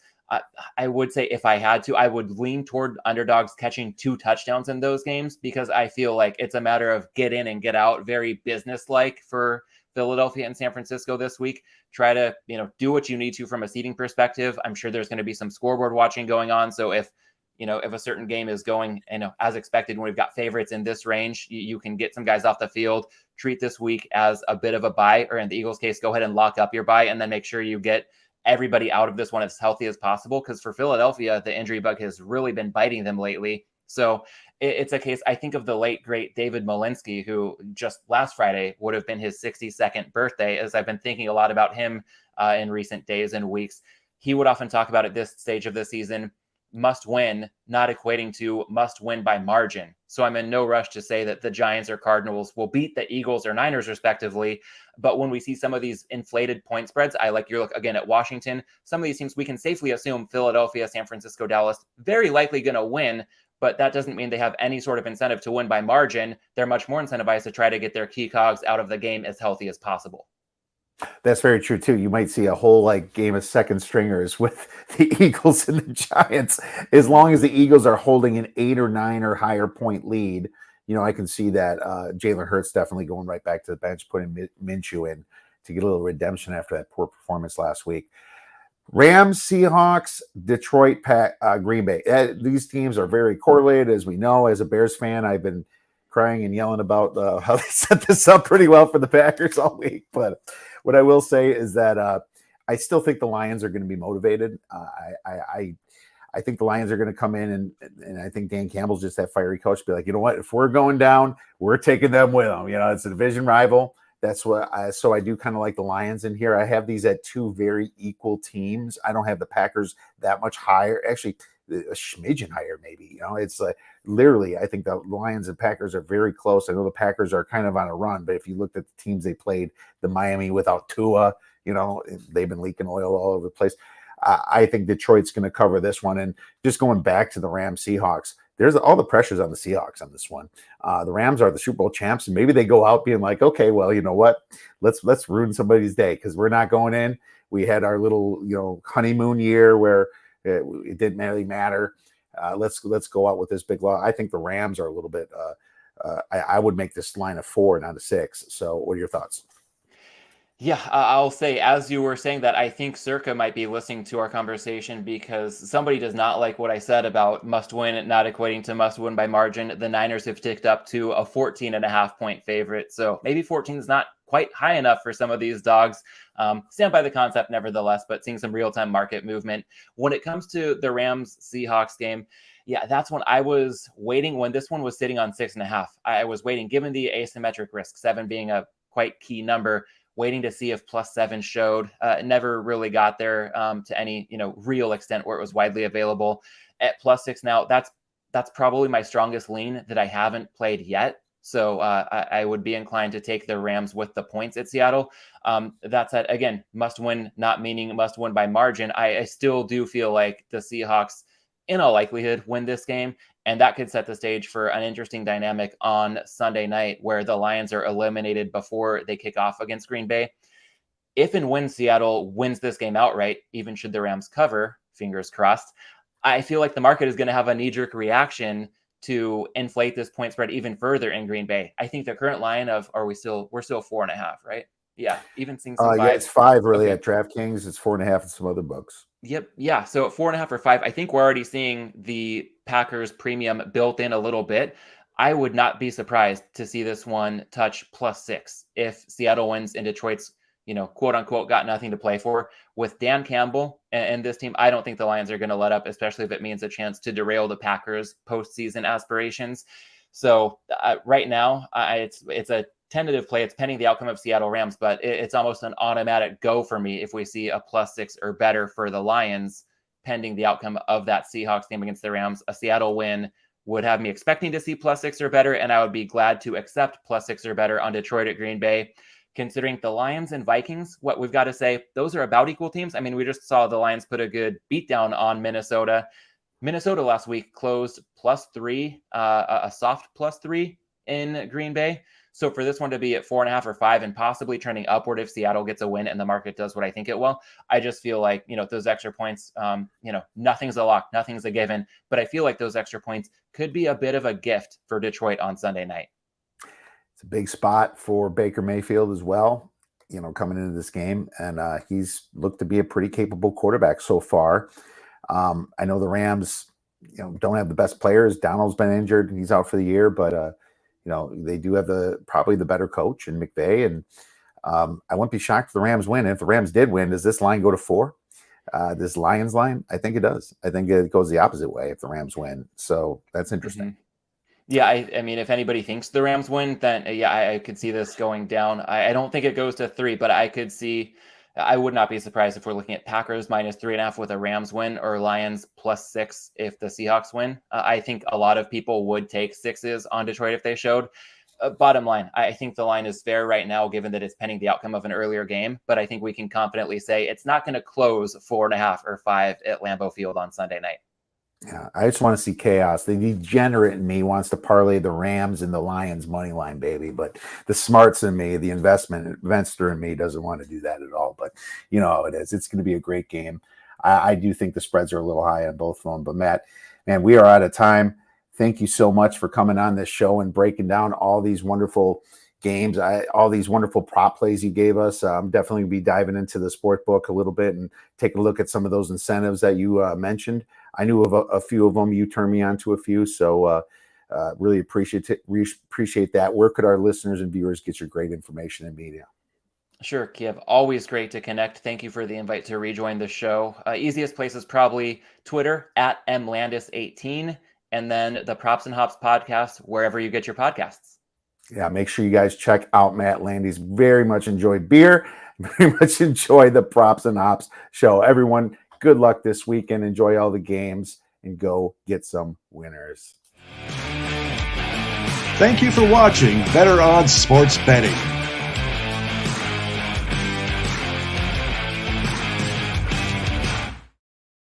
I would say if I had to, I would lean toward underdogs catching 2 touchdowns in those games, because I feel like it's a matter of get in and get out, very business-like for Philadelphia and San Francisco this week. Try to, do what you need to from a seeding perspective. I'm sure there's going to be some scoreboard watching going on. So if a certain game is going, as expected, when we've got favorites in this range, you can get some guys off the field, treat this week as a bit of a bye, or in the Eagles case, go ahead and lock up your bye and then make sure you get everybody out of this one as healthy as possible. Because for Philadelphia, the injury bug has really been biting them lately. So it's a case, I think, of the late, great David Malinsky, who just last Friday would have been his 62nd birthday, as I've been thinking a lot about him in recent days and weeks. He would often talk about at this stage of the season, must win, not equating to must win by margin. So I'm in no rush to say that the Giants or Cardinals will beat the Eagles or Niners respectively. But when we see some of these inflated point spreads, I like your look again at Washington. Some of these teams we can safely assume Philadelphia, San Francisco, Dallas, very likely going to win. but that doesn't mean they have any sort of incentive to win by margin. They're much more incentivized to try to get their key cogs out of the game as healthy as possible. That's very true too. You might see a whole like game of second stringers with the Eagles and the Giants. As long as the Eagles are holding an 8 or 9 or higher point lead, I can see that Jalen Hurts definitely going right back to the bench, putting Minshew in to get a little redemption after that poor performance last week. Rams, Seahawks, Detroit, Green Bay. These teams are very correlated, as we know. As a Bears fan, I've been crying and yelling about how they set this up pretty well for the Packers all week. But what I will say is that I still think the Lions are going to be motivated. I think the Lions are going to come in, and I think Dan Campbell's just that fiery coach. Be like, you know what? If we're going down, we're taking them with them. It's a division rival. That's what so I do kind of like the Lions in here. I have these at 2 very equal teams. I don't have the Packers that much higher. Actually, a smidgen higher, maybe. It's like literally, I think the Lions and Packers are very close. I know the Packers are kind of on a run, but if you looked at the teams they played, the Miami without Tua, they've been leaking oil all over the place. I think Detroit's going to cover this one. And just going back to the Rams Seahawks, there's all the pressures on the Seahawks on this one. The Rams are the Super Bowl champs, and maybe they go out being like, okay, well, you know what? Let's ruin somebody's day because we're not going in. We had our little, honeymoon year where it didn't really matter. Let's go out with this big law. I think the Rams are a little bit. I would make this line a 4, not a 6. So, what are your thoughts? Yeah, I'll say, as you were saying that, I think Circa might be listening to our conversation because somebody does not like what I said about must win not equating to must win by margin. The Niners have ticked up to a 14.5 point favorite. So maybe 14 is not quite high enough for some of these dogs. Stand by the concept nevertheless, but seeing some real-time market movement. When it comes to the Rams Seahawks game, yeah, that's when I was waiting when this one was sitting on 6.5. I was waiting, given the asymmetric risk, 7 being a quite key number, waiting to see if +7 showed. Never really got there to any real extent where it was widely available. At +6 now, that's probably my strongest lean that I haven't played yet. So I would be inclined to take the Rams with the points at Seattle. That said, again, must win, not meaning must win by margin. I still do feel like the Seahawks, in all likelihood, win this game. And that could set the stage for an interesting dynamic on Sunday night where the Lions are eliminated before they kick off against Green Bay. If and when Seattle wins this game outright, even should the Rams cover, fingers crossed, I feel like the market is going to have a knee-jerk reaction to inflate this point spread even further in Green Bay. I think the current line of, we're still 4.5, right? Yeah, even seeing some 5. Yeah, it's 5 really at DraftKings. It's 4.5 in some other books. Yep. Yeah. So at 4.5 or 5, I think we're already seeing the Packers premium built in a little bit. I would not be surprised to see this one touch +6 if Seattle wins and Detroit's, quote unquote, got nothing to play for. With Dan Campbell and this team, I don't think the Lions are going to let up, especially if it means a chance to derail the Packers postseason aspirations. So right now, it's a tentative play. It's pending the outcome of Seattle Rams, but it's almost an automatic go for me if we see a +6 or better for the Lions, pending the outcome of that Seahawks game against the Rams. A Seattle win would have me expecting to see +6 or better, and I would be glad to accept +6 or better on Detroit at Green Bay. Considering the Lions and Vikings, what we've got to say, those are about equal teams. I mean, we just saw the Lions put a good beatdown on Minnesota. Minnesota last week closed +3, a soft +3 in Green Bay. So for this one to be at 4.5 or 5 and possibly trending upward if Seattle gets a win and the market does what I think it will, I just feel like, those extra points, nothing's a lock, nothing's a given, but I feel like those extra points could be a bit of a gift for Detroit on Sunday night. It's a big spot for Baker Mayfield as well, coming into this game. And he's looked to be a pretty capable quarterback so far. I know the Rams, don't have the best players. Donald's been injured and he's out for the year, but they do have probably the better coach in McVay. And I wouldn't be shocked if the Rams win. And if the Rams did win, does this line go to 4? This Lions line? I think it does. I think it goes the opposite way if the Rams win. So that's interesting. Mm-hmm. Yeah, I mean, if anybody thinks the Rams win, then I could see this going down. I don't think it goes to 3, but I would not be surprised if we're looking at Packers -3.5 with a Rams win or Lions +6 if the Seahawks win. I think a lot of people would take 6s on Detroit if they showed. Bottom line, I think the line is fair right now, given that it's pending the outcome of an earlier game. But I think we can confidently say it's not going to close 4.5 or 5 at Lambeau Field on Sunday night. Yeah, I just want to see chaos. The degenerate in me wants to parlay the Rams and the Lions money line, baby. But the smarts in me, the investor in me, doesn't want to do that at all. But you know how it is. It's going to be a great game. I do think the spreads are a little high on both of them. But Matt, man, we are out of time. Thank you so much for coming on this show and breaking down all these wonderful games, all these wonderful prop plays you gave us. I'm definitely going to be diving into the sport book a little bit and take a look at some of those incentives that you mentioned. I knew of a few of them. You turned me on to a few. So really appreciate that. Where could our listeners and viewers get your great information and media? Sure, Kiev. Always great to connect. Thank you for the invite to rejoin the show. Easiest place is probably Twitter at mlandis18, and then the Props and Hops podcast, wherever you get your podcasts. Yeah, make sure you guys check out Matt Landis. Very much enjoyed beer. Very much enjoyed the Props and Hops show. Everyone, good luck this weekend. Enjoy all the games and go get some winners. Thank you for watching Better Odds Sports Betting.